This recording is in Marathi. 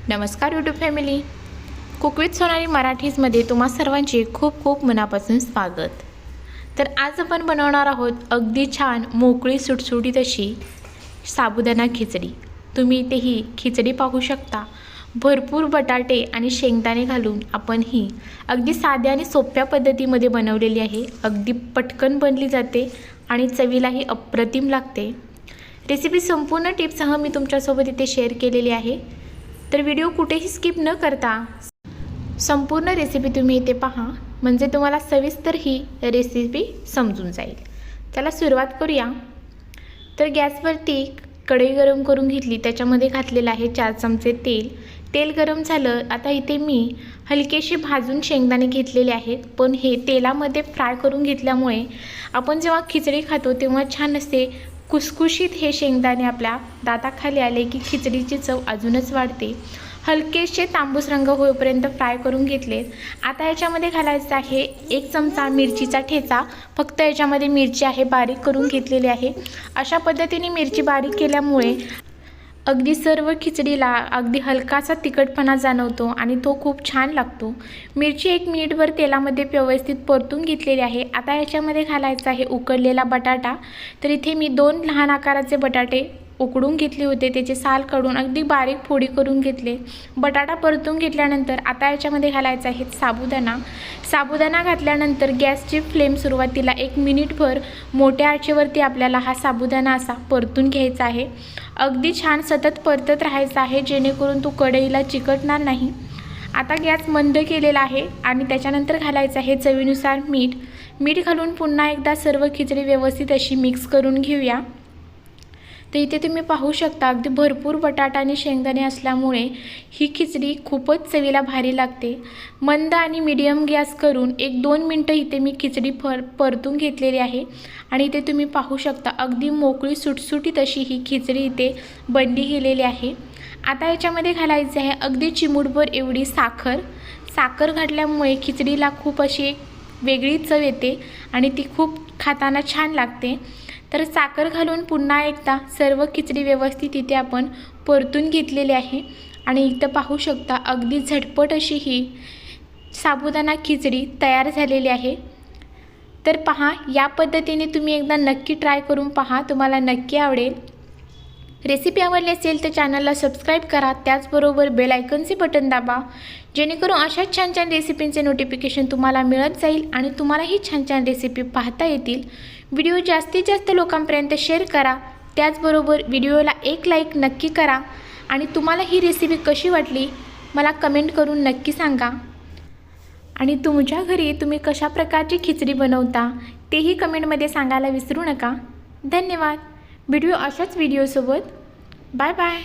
नमस्कार YouTube family, cook with Sonali मराठीजमध्ये तुम्हा सर्वांचे खूप खूप मनापासून स्वागत। तर आज आपण बनवणार आहोत अगदी छान मोकळी सुटसुटीत अशी साबुदाणा खिचडी। तुम्ही इथे ही खिचडी पाहू शकता। भरपूर बटाटे आणि शेंगदाणे घालून आपण ही अगदी साध्या आणि सोप्या पद्धतीमध्ये बनवलेली आहे। अगदी पटकन बनली जाते आणि चवीलाही अप्रतिम लागते। रेसिपी संपूर्ण टिप्ससह मी तुमच्यासोबत इथे शेअर केलेली आहे, तर व्हिडिओ कुठेही स्किप न करता संपूर्ण रेसिपी तुम्ही इथे पहा, म्हणजे तुम्हाला सविस्तर ही रेसिपी समजून जाईल। चला सुरुवात करूया। तर गॅसवरती कढई गरम करून घेतली, त्याच्यामध्ये घातलेलं आहे 4 चमचे तेल। तेल गरम झालं, आता इथे मी हलकेसे भाजून शेंगदाणे घेतलेले आहेत, पण हे तेलामध्ये फ्राय करून घेतल्यामुळे आपण जेव्हा खिचडी खातो तेव्हा छान असे कुसकुशीत हे शेंगदाणे आपल्या दाताखाली आले की खिचडीची चव अजूनच वाढते। हलकेसे तांबूस रंग होईपर्यंत फ्राय करून घेतले। आता याच्यामध्ये घालायचा आहे 1 चमचा मिरचीचा ठेचा। फक्त याच्यामध्ये मिरची आहे बारीक करून घेतलेली आहे। अशा पद्धतीने मिरची बारीक केल्यामुळे अगदी सर्व खिचडीला अगदी हलकासा तिखटपणा जाणवतो आणि तो खूप छान लागतो। मिरची 1 मिनिटभर तेलामध्ये व्यवस्थित परतून घेतलेली आहे। आता याच्यामध्ये घालायचा आहे उकडलेला बटाटा। तर इथे मी 2 लहान आकाराचे बटाटे उकडून घेतले होते, त्याचे साल काढून अगदी बारीक फोडी करून घेतले। बटाटा परतून घेतल्यानंतर आता याच्यामध्ये घालायचा आहे साबुदाणा। साबुदाणा घातल्यानंतर गॅसची फ्लेम सुरुवातीला 1 मिनिटभर मोठ्या आचेवरती आपल्याला हा साबुदाणा असा परतून घ्यायचा आहे। अगदी छान सतत परतत राहायचं आहे, जेणेकरून तो कढईला चिकटणार नाही। आता गॅस मंद केलेला आहे आणि त्याच्यानंतर घालायचं आहे चवीनुसार मीठ। मीठ घालून पुन्हा एकदा सर्व खिचडी व्यवस्थित अशी मिक्स करून घेऊया। तर इथे तुम्ही पाहू शकता अगदी भरपूर बटाटा आणि शेंगदाणे असल्यामुळे ही खिचडी खूपच चवीला भारी लागते। मंद आणि मीडियम गॅस करून 1-2 मिनटं इथे मी खिचडी परतून घेतलेली आहे आणि इथे तुम्ही पाहू शकता अगदी मोकळी सुटसुटीत अशी ही खिचडी इथे बनली गेलेली आहे। आता याच्यामध्ये घालायचे आहे अगदी चिमूटभर एवढी साखर। साखर घातल्यामुळे खिचडीला खूप अशी वेगळी चव येते आणि ती खूप खाताना छान लागते। तर साखर घालून पुन्हा एकदा सर्व खिचडी व्यवस्थित इथे आपण परतून घेतलेली आहे आणि इथं पाहू शकता अगदी झटपट अशी ही साबुदाणा खिचडी तयार झालेली आहे। तर पहा, या पद्धतीने तुम्ही एकदा नक्की ट्राय करून पहा, तुम्हाला नक्की आवडेल। रेसिपी आवडली असेल तर चॅनलला सबस्क्राईब करा, त्याचबरोबर बेल आयकॉनचे बटन दाबा, जेणेकरून अशाच छान छान रेसिपींचे नोटिफिकेशन तुम्हाला मिळत जाईल आणि तुम्हालाही छान छान रेसिपी पाहता येतील। व्हिडिओ जास्तीत जास्त लोकांपर्यंत शेअर करा, त्याचबरोबर व्हिडिओला एक लाईक नक्की करा आणि तुम्हाला ही रेसिपी कशी वाटली मला कमेंट करून नक्की सांगा। आणि तुमच्या घरी तुम्ही कशा प्रकारची खिचडी बनवता तेही कमेंटमध्ये सांगायला विसरू नका। धन्यवाद। व्हिडिओ अशाच व्हिडिओसोबत बाय बाय।